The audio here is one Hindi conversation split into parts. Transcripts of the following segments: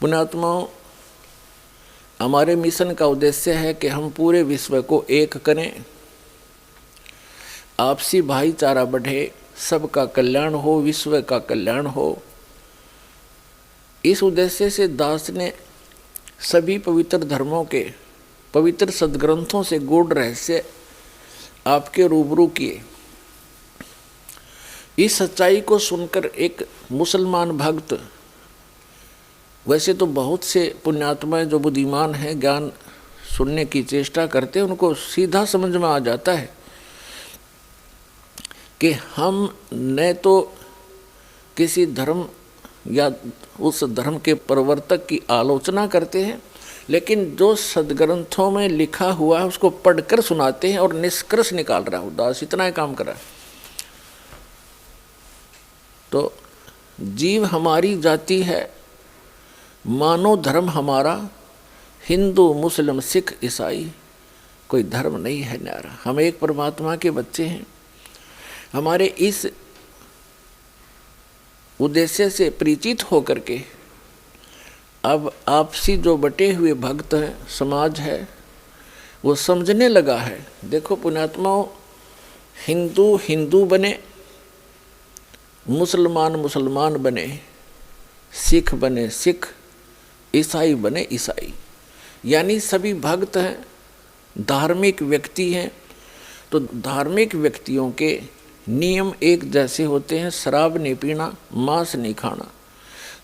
पुण्यात्माओं, हमारे मिशन का उद्देश्य है कि हम पूरे विश्व को एक करें, आपसी भाईचारा बढ़े, सबका कल्याण हो, विश्व का कल्याण हो। इस उद्देश्य से दास ने सभी पवित्र धर्मों के पवित्र सद्ग्रंथों से गूढ़ रहस्य आपके रूबरू किए। इस सच्चाई को सुनकर एक मुसलमान भक्त, वैसे तो बहुत से पुण्यात्माएं जो बुद्धिमान हैं, ज्ञान सुनने की चेष्टा करते हैं, उनको सीधा समझ में आ जाता है कि हम न तो किसी धर्म या उस धर्म के प्रवर्तक की आलोचना करते हैं, लेकिन जो सद्ग्रंथों में लिखा हुआ है उसको पढ़कर सुनाते हैं और निष्कर्ष निकाल रहा हूँ। दास इतना ही काम करा। तो जीव हमारी जाति है, मानव धर्म हमारा, हिंदू मुस्लिम सिख ईसाई कोई धर्म नहीं है न्यारा। हम एक परमात्मा के बच्चे हैं। हमारे इस उद्देश्य से परिचित होकर के अब आपसी जो बटे हुए भक्त हैं, समाज है, वो समझने लगा है। देखो पुण्यात्माओं, हिंदू हिंदू बने, मुसलमान मुसलमान बने, सिख बने सिख, ईसाई बने ईसाई, यानी सभी भक्त हैं, धार्मिक व्यक्ति हैं। तो धार्मिक व्यक्तियों के नियम एक जैसे होते हैं। शराब नहीं पीना, मांस नहीं खाना,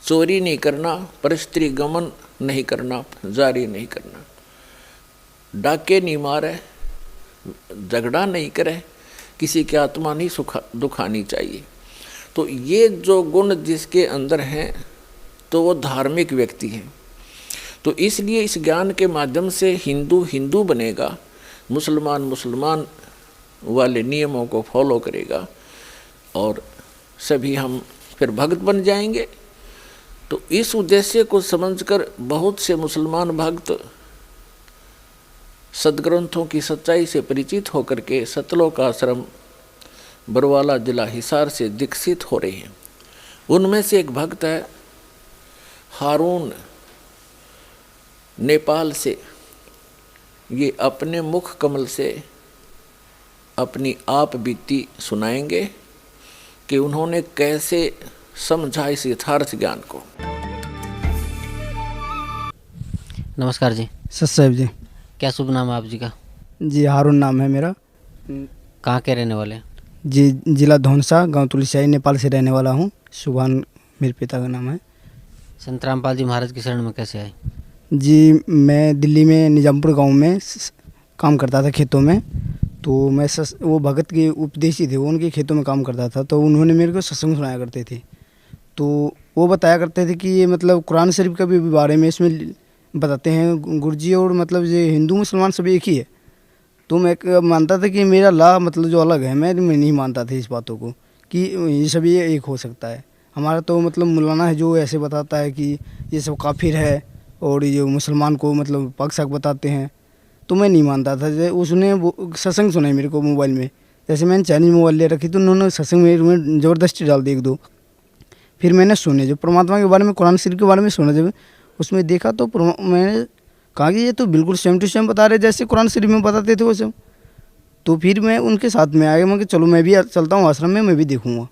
चोरी नहीं करना, परस्त्री गमन नहीं करना, जारी नहीं करना, डाके नहीं मारे, झगड़ा नहीं करे, किसी की आत्मा नहीं दुखानी चाहिए। तो ये जो गुण जिसके अंदर हैं तो वो धार्मिक व्यक्ति हैं। तो इसलिए इस ज्ञान के माध्यम से हिंदू हिंदू बनेगा, मुसलमान मुसलमान वाले नियमों को फॉलो करेगा और सभी हम फिर भक्त बन जाएंगे। तो इस उद्देश्य को समझकर बहुत से मुसलमान भक्त सद्ग्रंथों की सच्चाई से परिचित होकर के सतलोक आश्रम बरवाला जिला हिसार से दीक्षित हो रहे हैं। उनमें से एक भक्त है हारून, नेपाल से। ये अपने मुख कमल से अपनी आप बीती सुनाएंगे कि उन्होंने कैसे समझा इस यथार्थ ज्ञान को। नमस्कार जी। सत साहिब जी। क्या शुभ नाम है आप जी का? जी हारून नाम है मेरा। कहाँ के रहने वाले हैं? जी जिला धौनसा, गांव तुलसियाई, नेपाल से रहने वाला हूँ। सुभान मेरे पिता का नाम है। संत रामपाल जी महाराज की शरण में कैसे आए? जी मैं दिल्ली में निजामपुर गांव में काम करता था खेतों में। तो मैं वो भगत के उपदेशी थे, वो उनके खेतों में काम करता था। तो उन्होंने मेरे को सत्संग सुनाया करते थे। तो वो बताया करते थे कि ये मतलब कुरान शरीफ का भी बारे में इसमें बताते हैं गुरुजी, और मतलब ये हिंदू मुसलमान सब एक ही है। तो मैं मानता था कि मेरा ला मतलब जो अलग है, मैं नहीं मानता था इस बातों को कि ये सभी एक हो सकता है। हमारा तो मतलब मौलाना है जो ऐसे बताता है कि ये सब काफिर है और ये मुसलमान को मतलब पग शक बताते हैं। तो मैं नहीं मानता था। उसने सत्संग सुनाई मेरे को मोबाइल में। जैसे मैंने चाइनीज मोबाइल ले रखी तो उन्होंने सत्संग मेरे में ज़बरदस्ती डाल दी एक दो। फिर मैंने सुने जो परमात्मा के बारे में, कुरान शरीफ के बारे में सुना, जब उसमें देखा तो मैंने कहा कि ये तो बिल्कुल सेम टू सेम बता रहे जैसे कुरान शरीफ में बताते थे वो सब। तो फिर मैं उनके साथ में आया। मैं कि चलो मैं भी चलता हूँ आश्रम में, मैं भी देखूँगा।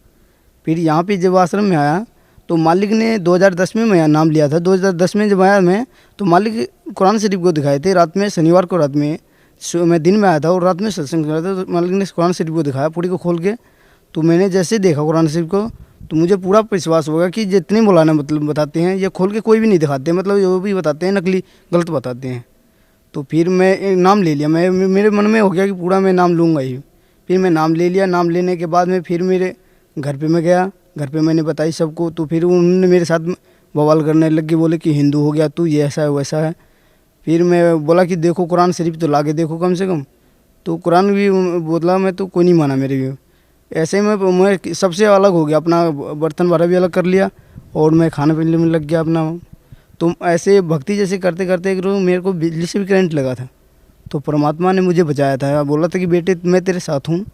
फिर यहाँ पे जब आश्रम में आया तो मालिक ने 2010 में मैं नाम लिया था। 2010 में जब आया मैं तो मालिक कुरान शरीफ को दिखाए थे रात में, शनिवार को रात में। मैं दिन में आया था और रात में सत्संग कर रहा था। तो मालिक ने कुरान शरीफ को दिखाया पूरी को खोल के। तो मैंने जैसे देखा कुरान शरीफ को तो मुझे पूरा विश्वास होगा कि जितने मौलाना मतलब बताते हैं ये खोल के कोई भी नहीं दिखाते, मतलब जो भी बताते हैं नकली गलत बताते हैं। तो फिर मैं नाम ले लिया। मैं मेरे मन में हो गया कि पूरा मैं नाम लूँगा ही। फिर मैं नाम ले लिया। नाम लेने के बाद में फिर मेरे घर पे मैं गया। घर पे मैंने बताई सबको। तो फिर उन्होंने मेरे साथ बवाल करने लग गए, बोले कि हिंदू हो गया तू, ये ऐसा है वैसा है। फिर मैं बोला कि देखो कुरान शरीफ तो ला के देखो कम से कम। तो कुरान भी बोला, मैं तो कोई नहीं माना मेरे भी। ऐसे में मैं सबसे अलग हो गया, अपना बर्तन भरा भी अलग कर लिया और मैं खाने पीने में लग गया अपना। तो ऐसे भक्ति जैसे करते करते मेरे को बिजली से भी करंट लगा था। तो परमात्मा ने मुझे बचाया था, बोला था कि बेटे मैं तेरे साथ हूँ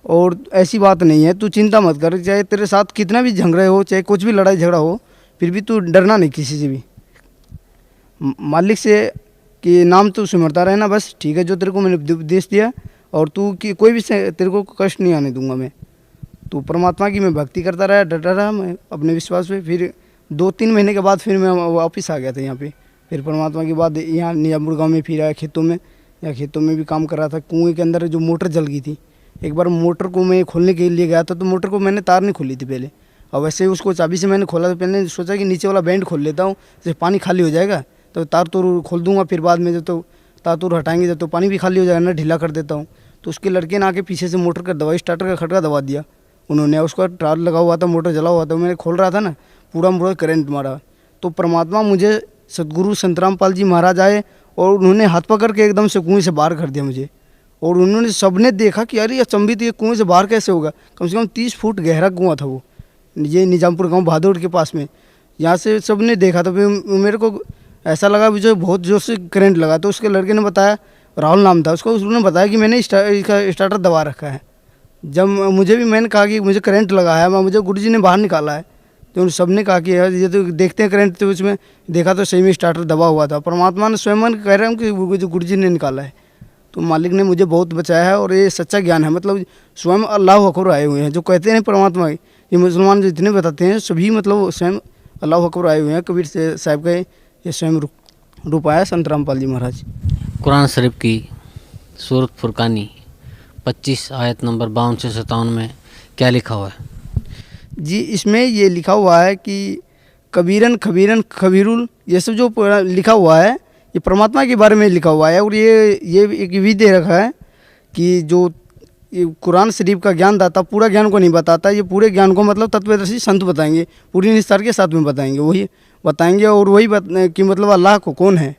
और ऐसी बात नहीं है, तू चिंता मत कर, चाहे तेरे साथ कितना भी झगड़ा हो, चाहे कुछ भी लड़ाई झगड़ा हो, फिर भी तू डरना नहीं किसी से भी। मालिक से कि नाम तो सिमरता रहना, बस ठीक है, जो तेरे को मैंने उपदेश दिया, और तू कि कोई भी तेरे को कष्ट नहीं आने दूंगा मैं। तो परमात्मा की मैं भक्ति करता रहा, डटा रहा मैं अपने विश्वास पे। फिर 2-3 महीने के बाद फिर मैं वापस आ गया था यहाँ पे। फिर परमात्मा की बात यहाँ निजामपुर गाँव में फिर आया खेतों में, या खेतों में भी काम कर रहा था। कुएँ के अंदर जो मोटर जल गई थी, एक बार मोटर को मैं खोलने के लिए गया था, तो मोटर को मैंने तार नहीं खोली थी पहले, और वैसे ही उसको चाबी से मैंने खोला। तो पहले सोचा कि नीचे वाला बैंड खोल लेता हूँ, जैसे पानी खाली हो जाएगा तो तार तोड़ खोल दूंगा, फिर बाद में जब तो तार तोड़ हटाएंगे जब तो पानी भी खाली हो जाएगा ना, ढीला कर देता हूँ। तो उसके लड़के ने आके पीछे से मोटर का दबाई, स्टार्टर का खटका दबा दिया उन्होंने। उसका टार लगा हुआ था, मोटर जला हुआ था, मैंने खोल रहा था ना, पूरा करंट मारा। तो परमात्मा मुझे सदगुरु संतराम पाल जी महाराज आए और उन्होंने हाथ पकड़ के एकदम से कुएँ से बाहर कर दिया मुझे। और उन्होंने सबने देखा कि अरे अचंभित, ये कुएँ से बाहर कैसे होगा। कम से कम 30 फुट गहरा कुआँ था वो, ये निजामपुर गांव भादौड़ के पास में। यहाँ से सबने देखा तो फिर मेरे को ऐसा लगा मुझे बहुत जोर से करंट लगा। तो उसके लड़के ने बताया, राहुल नाम था उसको, उसने बताया कि मैंने इसका स्टार्टर दबा रखा है। जब मुझे भी मैंने कहा कि मुझे करंट लगा है, मुझे गुरुजी ने बाहर निकाला है, तो उन सब ने कहा कि यार ये तो देखते हैं करंट। तो उसमें देखा तो सही में स्टार्टर दबा हुआ था। परमात्मा ने स्वयं कह रहा हूँ कि वो जो गुरुजी ने निकाला है। तो मालिक ने मुझे बहुत बचाया है, और ये सच्चा ज्ञान है। मतलब स्वयं अल्लाह अकबर आए हुए हैं, जो कहते हैं परमात्मा, ये मुसलमान जो इतने बताते हैं सभी मतलब स्वयं अल्लाह अकबर आए हुए हैं। कबीर से साहब का ये स्वयं रूप आया संतराम पाल जी महाराज। कुरान शरीफ की सूरत फुरकानी 25 आयत नंबर 52 से 57 में क्या लिखा हुआ है? जी, इसमें ये लिखा हुआ है कि कबीरन खबीरन खबीरुल, ये सब जो लिखा हुआ है ये परमात्मा के बारे में लिखा हुआ है। और ये एक विधि दे रखा है कि जो ये कुरान शरीफ का ज्ञान दाता पूरा ज्ञान को नहीं बताता, ये पूरे ज्ञान को मतलब तत्वदर्शी संत बताएंगे, पूरी निस्तार के साथ में बताएंगे, वही बताएंगे। और वही कि मतलब अल्लाह को कौन है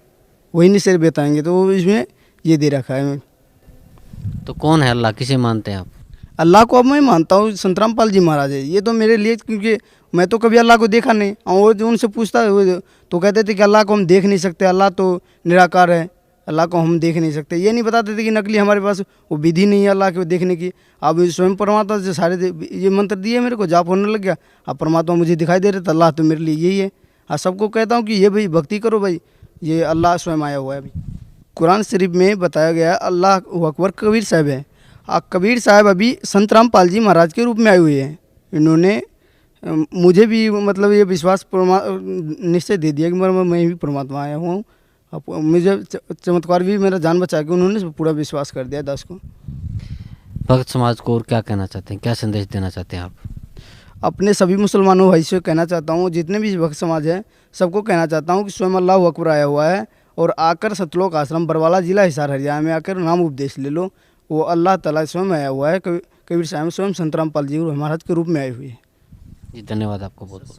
वही निश्चय बताएंगे। तो इसमें ये दे रखा है। तो कौन है अल्लाह, किसे मानते हैं आप? अल्लाह को अब मैं मानता हूँ संतराम पाल जी महाराज है। ये तो मेरे लिए, क्योंकि मैं तो कभी अल्लाह को देखा नहीं, और वो जो उनसे पूछता तो कहते थे कि अल्लाह को हम देख नहीं सकते, अल्लाह तो निराकार है, अल्लाह को हम देख नहीं सकते। ये नहीं बताते थे कि नकली हमारे पास वो विधि नहीं है अल्लाह को देखने की। अब स्वयं परमात्मा से सारे ये मंत्र दिए मेरे को, जाप होने लग गया। अब परमात्मा मुझे दिखाई दे रहे थे, अल्लाह तो मेरे लिए यही है। हाँ, सबको कहता हूँ कि ये भाई भक्ति करो भाई, ये अल्लाह स्वयं आया हुआ है। अभी कुरान शरीफ में बताया गया अल्लाह अकबर कबीर साहब है। कबीर साहब अभी संतराम पाल जी महाराज के रूप में आए हुए हैं। इन्होंने मुझे भी मतलब ये विश्वास निश्चय दे दिया कि मैं भी परमात्मा आया हुआ हूँ। अब मुझे चमत्कार भी मेरा जान बचा के उन्होंने पूरा विश्वास कर दिया दास को। भक्त समाज को और क्या कहना चाहते हैं, क्या संदेश देना चाहते हैं आप? अपने सभी मुसलमानों भाई से कहना चाहता हूँ, जितने भी भक्त समाज है सबको कहना चाहता हूँ कि स्वयं अल्लाह अकबर आया हुआ है। और आकर सतलोक आश्रम बरवाला जिला हिसार हरियाणा में आकर नाम उपदेश ले लो। वो अल्लाह ताला स्वयं आया हुआ है। कबीर साहब स्वयं संतराम पाल जी महाराज के रूप में आए हुए हैं। जी, धन्यवाद आपको बहुत बहुत।